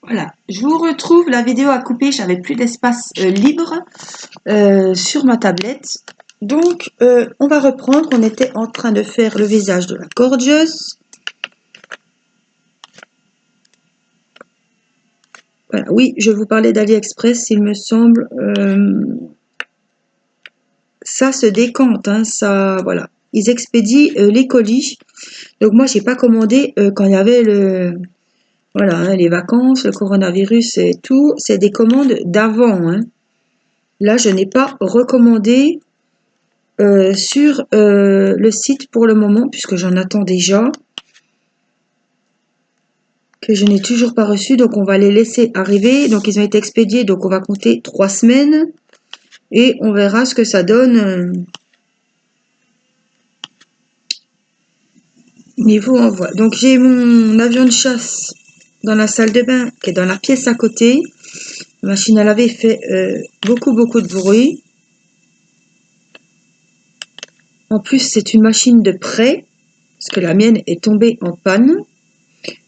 Voilà, je vous retrouve, la vidéo a coupé, j'avais plus d'espace libre sur ma tablette. Donc, on va reprendre, on était en train de faire le visage de la Gorgeous. Voilà, oui, je vous parlais d'AliExpress, il me semble. Ça se décante, hein, ça, voilà. Ils expédient les colis. Donc moi, j'ai pas commandé quand il y avait voilà, hein, les vacances, le coronavirus et tout. C'est des commandes d'avant, hein. Là, je n'ai pas recommandé sur le site pour le moment, puisque j'en attends déjà, que je n'ai toujours pas reçu. Donc, on va les laisser arriver. Donc, ils ont été expédiés. Donc, on va compter 3 semaines. Et on verra ce que ça donne niveau envoi. Donc, j'ai mon avion de chasse dans la salle de bain, qui est dans la pièce à côté. La machine à laver fait beaucoup de bruit. En plus, c'est une machine de prêt, parce que la mienne est tombée en panne.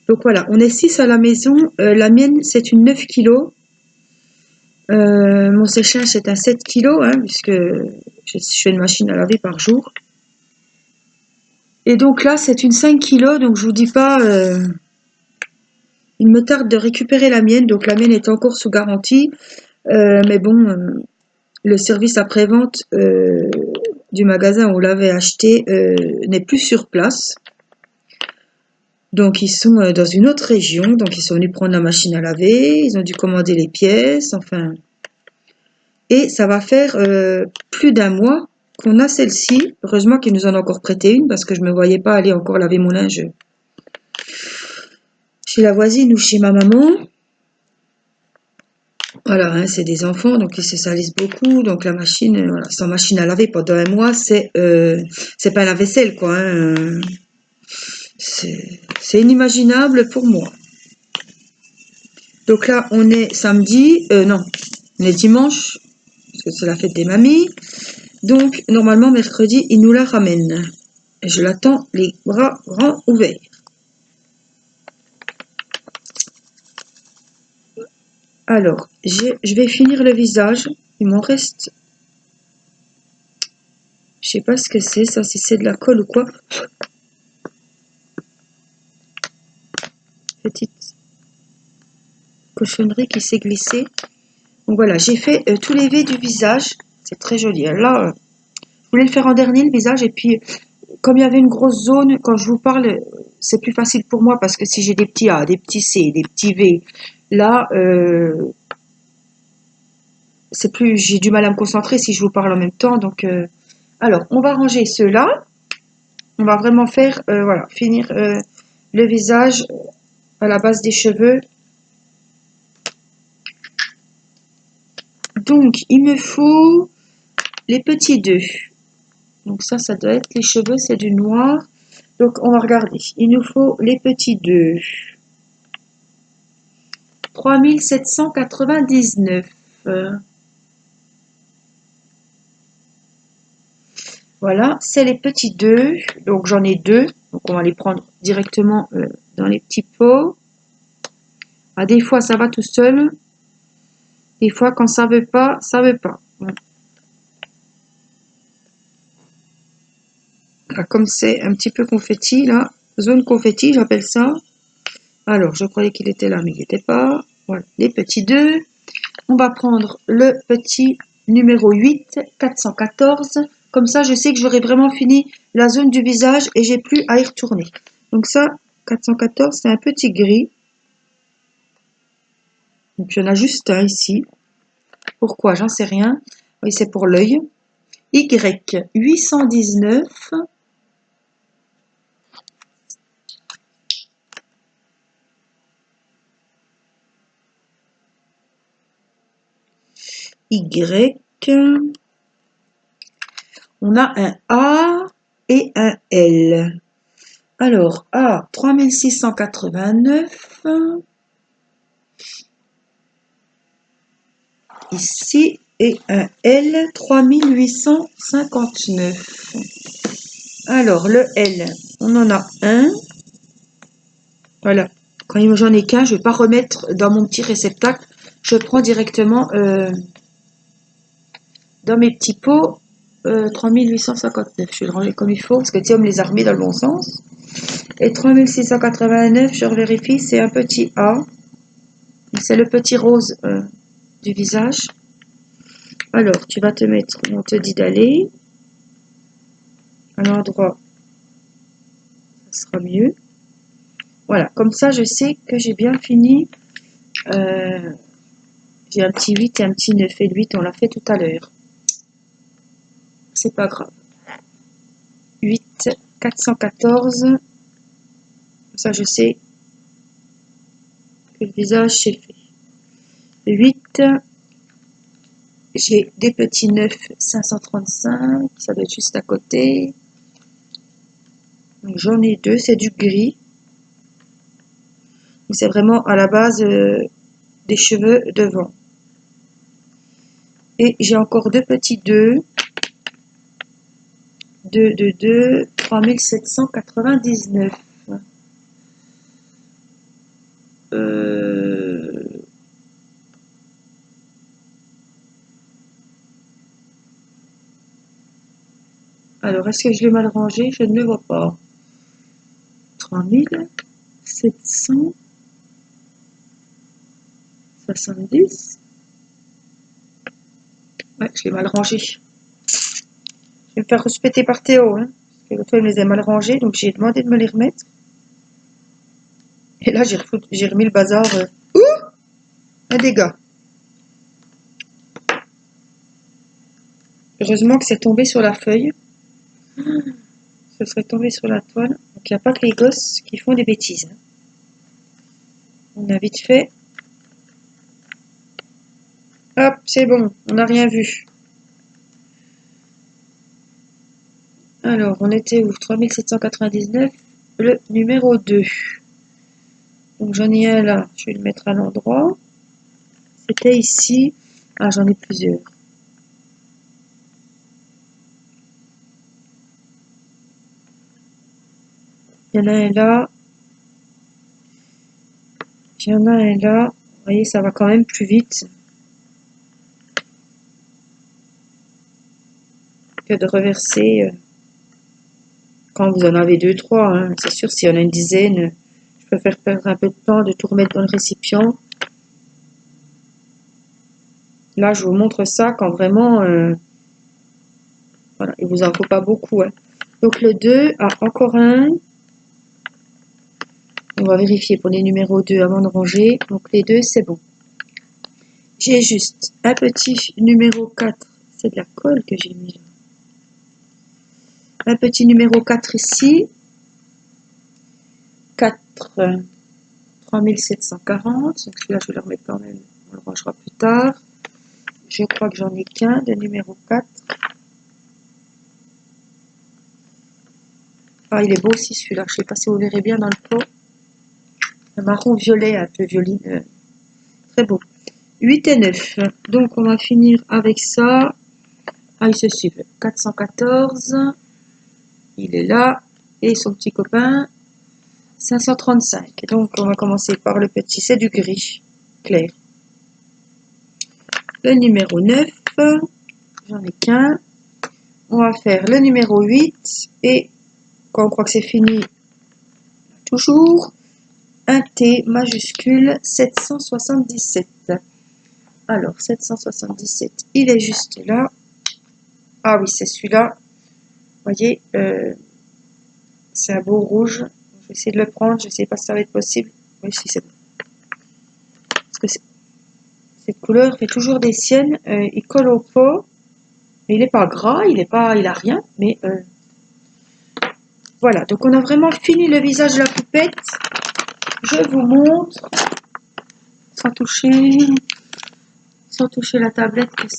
Donc voilà, on est 6 à la maison. La mienne, c'est une 9 kg. Mon séchage, c'est un 7 kg, hein, puisque je fais une machine à laver par jour. Et donc là, c'est une 5 kg, donc je vous dis pas... il me tarde de récupérer la mienne, donc la mienne est encore sous garantie. Mais bon, le service après-vente du magasin où on l'avait acheté n'est plus sur place. Donc ils sont dans une autre région, donc ils sont venus prendre la machine à laver, ils ont dû commander les pièces, enfin. Et ça va faire plus d'un mois qu'on a celle-ci. Heureusement qu'ils nous en ont encore prêté une, parce que je ne me voyais pas aller encore laver mon linge chez la voisine ou chez ma maman. Voilà, hein, c'est des enfants, donc ils se salissent beaucoup. Donc la machine, voilà, sans machine à laver pendant un mois, c'est pas la vaisselle, quoi. Hein, c'est inimaginable pour moi. Donc là, on est samedi, non, on est dimanche, parce que c'est la fête des mamies. Donc, normalement, mercredi, il nous la ramène. Et je l'attends les bras grands ouverts. Alors, je vais finir le visage. Il m'en reste... Je sais pas ce que c'est, ça, si c'est de la colle ou quoi. Petite cochonnerie qui s'est glissée. Donc voilà, j'ai fait tous les V du visage. C'est très joli. Là, je voulais le faire en dernier, le visage. Et puis, comme il y avait une grosse zone, quand je vous parle, c'est plus facile pour moi parce que si j'ai des petits A, des petits C, des petits V, là, c'est plus, j'ai du mal à me concentrer si je vous parle en même temps. Donc, alors, on va ranger ceux-là. On va vraiment faire, voilà, finir le visage à la base des cheveux. Donc, il me faut les petits 2. Donc ça doit être les cheveux, c'est du noir. Donc, on va regarder. Il nous faut les petits 2. 3799. Voilà, c'est les petits 2. Donc, j'en ai 2. Donc, on va les prendre directement dans les petits pots. Ah, des fois, ça va tout seul. Des fois, quand ça veut pas, ça veut pas. Là, comme c'est un petit peu confetti, là. Zone confetti, j'appelle ça. Alors, je croyais qu'il était là, mais il n'était pas. Voilà, les petits 2. On va prendre le petit numéro 8, 414. Comme ça, je sais que j'aurai vraiment fini la zone du visage et j'ai plus à y retourner. Donc ça, 414, c'est un petit gris. Donc il y en a juste un ici. Pourquoi? J'en sais rien. Oui, c'est pour l'œil. Y, 819. Y. On a un A et un L. Alors, A, 3689. Ici, et un L, 3859. Alors, le L, on en a un. Voilà. Quand j'en ai qu'un, je ne vais pas remettre dans mon petit réceptacle. Je prends directement dans mes petits pots 3859. Je vais le ranger comme il faut parce que Thierry me les a remis dans le bon sens. Et 3689, je vérifie, c'est un petit A. C'est le petit rose du visage. Alors, tu vas te mettre, on te dit d'aller à l'endroit, ça sera mieux. Voilà, comme ça, je sais que j'ai bien fini. J'ai un petit 8 et un petit 9. Et le 8, on l'a fait tout à l'heure. C'est pas grave. 8, 414. Ça, je sais que le visage, c'est fait. 8, j'ai des petits 9, 535. Ça doit être juste à côté. J'en ai deux, c'est du gris. C'est vraiment à la base des cheveux devant. Et j'ai encore deux petits 2. 2, 3799. Alors, est-ce que je l'ai mal rangé? Je ne le vois pas. 3770. Ouais, je l'ai mal rangé. Je vais me faire respecter par Théo. Hein, parce que l'autre fois, il me les a mal rangés, donc j'ai demandé de me les remettre. Et là, j'ai remis le bazar. Un dégât. Heureusement que c'est tombé sur la feuille. Ce serait tombé sur la toile. Donc, il n'y a pas que les gosses qui font des bêtises. Hein. On a vite fait. Hop, c'est bon, on n'a rien vu. Alors, on était où? 3799, le numéro 2. Donc, j'en ai un là, je vais le mettre à l'endroit. C'était ici. Ah, j'en ai plusieurs. Il y en a un là. Il y en a un là. Vous voyez, ça va quand même plus vite que de reverser quand vous en avez 2, 3. Hein. C'est sûr, s'il y en a une dizaine, je préfère perdre un peu de temps de tout remettre dans le récipient. Là, je vous montre ça quand vraiment... voilà, il vous en faut pas beaucoup. Hein. Donc, le 2, ah, encore un. On va vérifier pour les numéros 2 avant de ranger. Donc, les 2, c'est bon. J'ai juste un petit numéro 4. C'est de la colle que j'ai mis là. Un petit numéro 4 ici. 4, 3740. Donc, celui-là, je vais le remettre quand même. On le rangera plus tard. Je crois que j'en ai qu'un de numéro 4. Ah, il est beau aussi celui-là. Je ne sais pas si vous verrez bien dans le pot. Un marron violet, un peu violine. Très beau. 8 et 9. Donc, on va finir avec ça. Ah, ils se suivent. 414. Il est là. Et son petit copain. 535. Donc, on va commencer par le petit. C'est du gris clair. Le numéro 9. J'en ai qu'un. On va faire le numéro 8. Et quand on croit que c'est fini, toujours un T majuscule 777. Alors, 777, il est juste là. Ah oui, c'est celui-là. Vous voyez, c'est un beau rouge. Je vais essayer de le prendre. Je ne sais pas si ça va être possible. Oui, si c'est bon. Parce que cette couleur fait toujours des siennes. Il colle au pot. Mais il n'est pas gras, il a rien. Mais voilà. Donc, on a vraiment fini le visage de la poupette. Je vous montre. Sans toucher la tablette, qu'il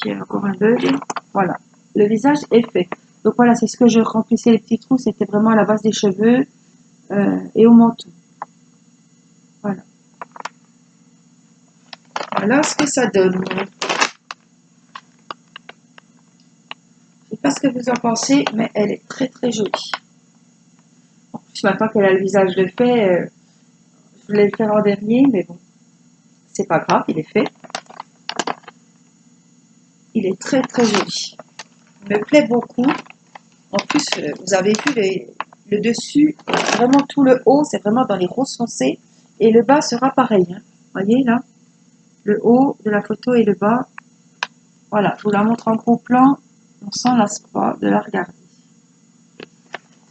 y a encore un bug. Voilà. Le visage est fait. Donc voilà, c'est ce que je remplissais les petits trous. C'était vraiment à la base des cheveux et au menton. Voilà. Voilà ce que ça donne. Je ne sais pas ce que vous en pensez, mais elle est très très jolie. En plus, maintenant qu'elle a le visage de fait, Je voulais le faire en dernier, mais bon, c'est pas grave, il est fait. Il est très très joli. Il me plaît beaucoup. En plus, vous avez vu le dessus, vraiment tout le haut, c'est vraiment dans les roses foncés. Et le bas sera pareil. Hein. Vous voyez là, le haut de la photo et le bas. Voilà, je vous la montre en gros plan. On s'en lasse pas de la regarder.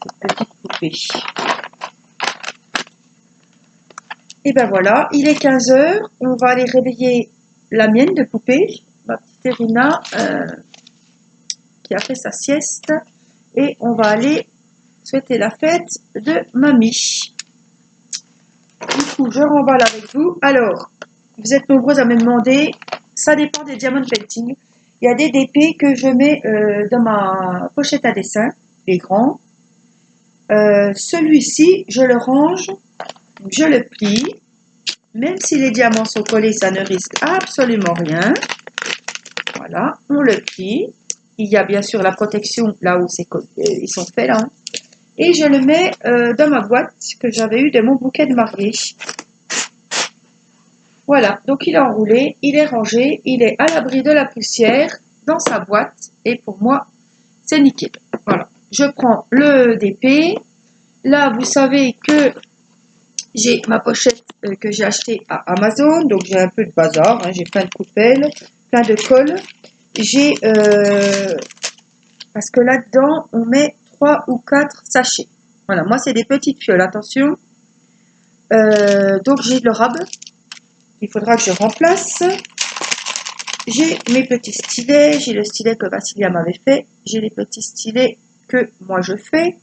Cette petite poupée. Et ben voilà, il est 15 h. On va aller réveiller la mienne de poupée, ma petite Irina, qui a fait sa sieste. Et on va aller souhaiter la fête de mamie. Du coup, je remballe avec vous. Alors, vous êtes nombreux à me demander, ça dépend des diamond painting. Il y a des DP que je mets dans ma pochette à dessin, les grands. Celui-ci, je le range, je le plie. Même si les diamants sont collés, ça ne risque absolument rien. Voilà, on le plie. Il y a bien sûr la protection là où ils sont faits là. Et je le mets dans ma boîte que j'avais eue de mon bouquet de mariée. Voilà, donc il est enroulé, il est rangé, il est à l'abri de la poussière dans sa boîte. Et pour moi, c'est nickel. Voilà, je prends le DP. Là, vous savez que j'ai ma pochette que j'ai achetée à Amazon. Donc, j'ai un peu de bazar. Hein, j'ai plein de coupelles, plein de colle. J'ai... parce que là-dedans, on met 3 ou 4 sachets. Voilà, moi, c'est des petites fioles. Attention. Donc, j'ai le rab. Il faudra que je remplace. J'ai mes petits stylets. J'ai le stylet que Vassilia m'avait fait. J'ai les petits stylets que moi, je fais.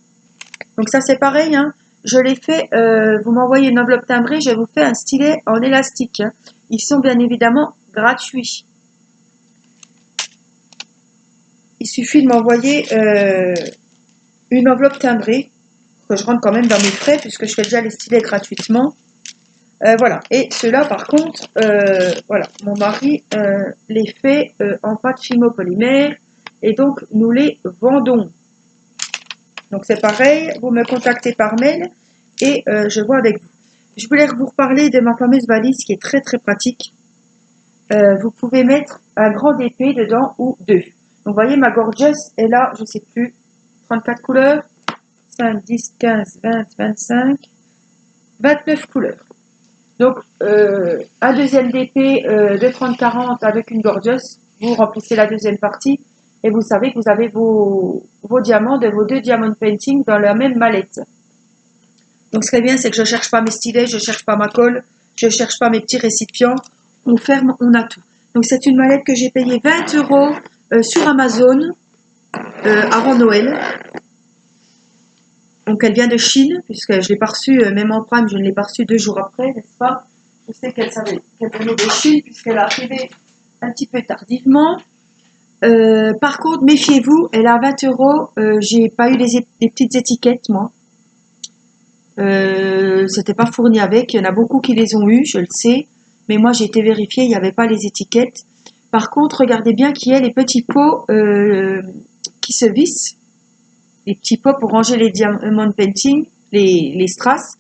Donc, ça, c'est pareil. Hein. Je les fais, vous m'envoyez une enveloppe timbrée, je vous fais un stylet en élastique. Hein. Ils sont bien évidemment gratuits. Il suffit de m'envoyer une enveloppe timbrée, que je rentre quand même dans mes frais, puisque je fais déjà les stylets gratuitement. Voilà. Et ceux-là, par contre, voilà, mon mari les fait en pâte fimo-polymère, et donc nous les vendons. Donc c'est pareil, vous me contactez par mail, et je vois avec vous. Je voulais vous reparler de ma fameuse valise qui est très très pratique. Vous pouvez mettre un grand épée dedans ou deux. Donc vous voyez, ma Gorgeous est là, je ne sais plus, 34 couleurs, 5, 10, 15, 20, 25, 29 couleurs. Donc un deuxième d'épée de 30-40 avec une Gorgeous, vous remplissez la deuxième partie et vous savez que vous avez vos diamants de vos deux diamond painting dans la même mallette. Donc ce qui est bien, c'est que je ne cherche pas mes stylets, je ne cherche pas ma colle, je ne cherche pas mes petits récipients. On ferme, on a tout. Donc c'est une mallette que j'ai payée 20 € sur Amazon avant Noël. Donc elle vient de Chine, puisque je ne l'ai pas reçue, même en Prime, je ne l'ai pas reçue 2 jours après, n'est-ce pas? Je sais qu'elle venait de Chine, puisqu'elle est arrivée un petit peu tardivement. Par contre, méfiez-vous, elle est à 20 €. J'ai pas eu les petites étiquettes, moi. C'était pas fourni avec. Il y en a beaucoup qui les ont eu, je le sais. Mais moi, j'ai été vérifiée, il n'y avait pas les étiquettes. Par contre, regardez bien qu'il y ait les petits pots qui se vissent. Les petits pots pour ranger les diamond painting, les strass.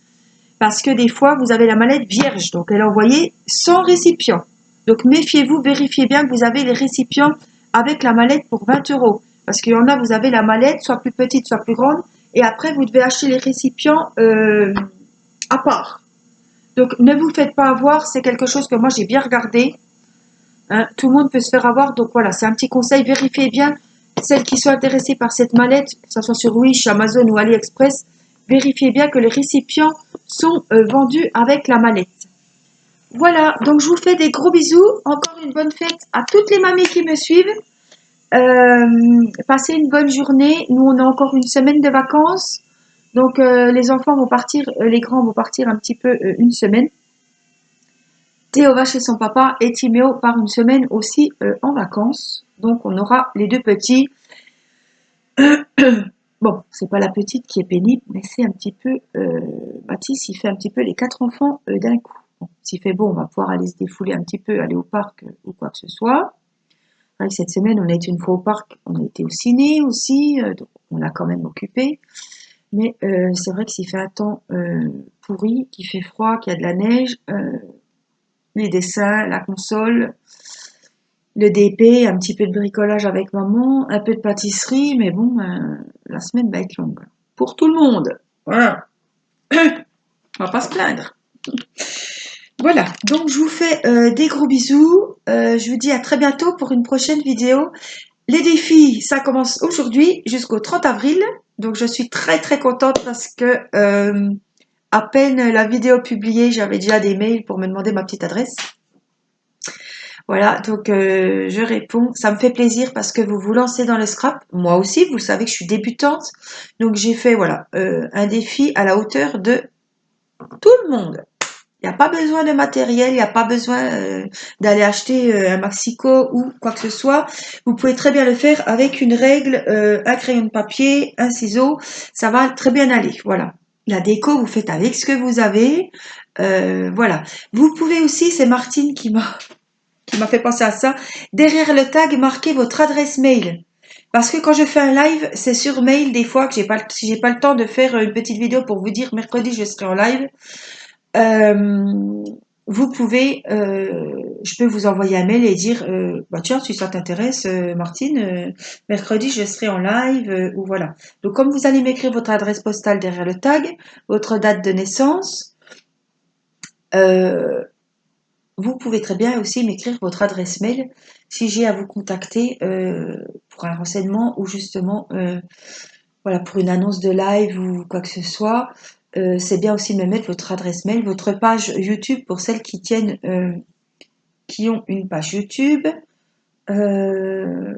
Parce que des fois, vous avez la mallette vierge. Donc, elle est envoyée sans récipient. Donc, méfiez-vous, vérifiez bien que vous avez les récipients avec la mallette pour 20 €. Parce qu'il y en a, vous avez la mallette, soit plus petite, soit plus grande. Et après, vous devez acheter les récipients à part. Donc, ne vous faites pas avoir. C'est quelque chose que moi, j'ai bien regardé. Hein, tout le monde peut se faire avoir. Donc, voilà, c'est un petit conseil. Vérifiez bien. Celles qui sont intéressées par cette mallette, que ce soit sur Wish, Amazon ou AliExpress, vérifiez bien que les récipients sont vendus avec la mallette. Voilà, donc je vous fais des gros bisous. Encore une bonne fête à toutes les mamies qui me suivent. Passez une bonne journée. Nous, on a encore une semaine de vacances. Donc, les enfants vont partir, les grands vont partir un petit peu une semaine. Théo va chez son papa et Timéo part une semaine aussi en vacances. Donc, on aura les deux petits. Bon, c'est pas la petite qui est pénible, mais c'est un petit peu... Mathis, il fait un petit peu les 4 enfants d'un coup. Bon, s'il fait beau, on va pouvoir aller se défouler un petit peu, aller au parc ou quoi que ce soit. Avec cette semaine, on a été une fois au parc, on a été au ciné aussi, donc on l'a quand même occupé. Mais c'est vrai que s'il fait un temps pourri, qu'il fait froid, qu'il y a de la neige, les dessins, la console, le DP, un petit peu de bricolage avec maman, un peu de pâtisserie, mais bon, la semaine va être longue. Pour tout le monde. Voilà. On va pas se plaindre. Voilà, donc je vous fais des gros bisous. Je vous dis à très bientôt pour une prochaine vidéo. Les défis, ça commence aujourd'hui jusqu'au 30 avril. Donc je suis très très contente parce que à peine la vidéo publiée, j'avais déjà des mails pour me demander ma petite adresse. Voilà, donc je réponds. Ça me fait plaisir parce que vous vous lancez dans le scrap. Moi aussi, vous savez que je suis débutante. Donc j'ai fait voilà un défi à la hauteur de tout le monde. Il n'y a pas besoin de matériel, il n'y a pas besoin d'aller acheter un Maxico ou quoi que ce soit. Vous pouvez très bien le faire avec une règle, un crayon de papier, un ciseau. Ça va très bien aller. Voilà. La déco, vous faites avec ce que vous avez. Voilà. Vous pouvez aussi, c'est Martine qui m'a fait penser à ça, derrière le tag, marquez votre adresse mail. Parce que quand je fais un live, c'est sur mail des fois que si j'ai pas le temps de faire une petite vidéo pour vous dire mercredi je serai en live. Euh, Vous pouvez, je peux vous envoyer un mail et dire, bah tiens, si ça t'intéresse, Martine, mercredi je serai en live, ou voilà. Donc comme vous allez m'écrire votre adresse postale derrière le tag, votre date de naissance, euh, vous pouvez très bien aussi m'écrire votre adresse mail si j'ai à vous contacter pour un renseignement ou justement voilà, pour une annonce de live ou quoi que ce soit. C'est bien aussi de me mettre votre adresse mail, votre page YouTube pour celles qui ont une page YouTube, euh,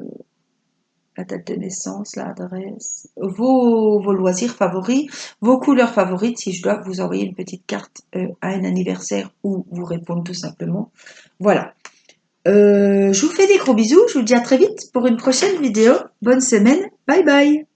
la date de naissance, l'adresse, vos loisirs favoris, vos couleurs favorites, si je dois vous envoyer une petite carte à un anniversaire ou vous répondre tout simplement. Voilà. Je vous fais des gros bisous, je vous dis à très vite pour une prochaine vidéo. Bonne semaine, bye bye.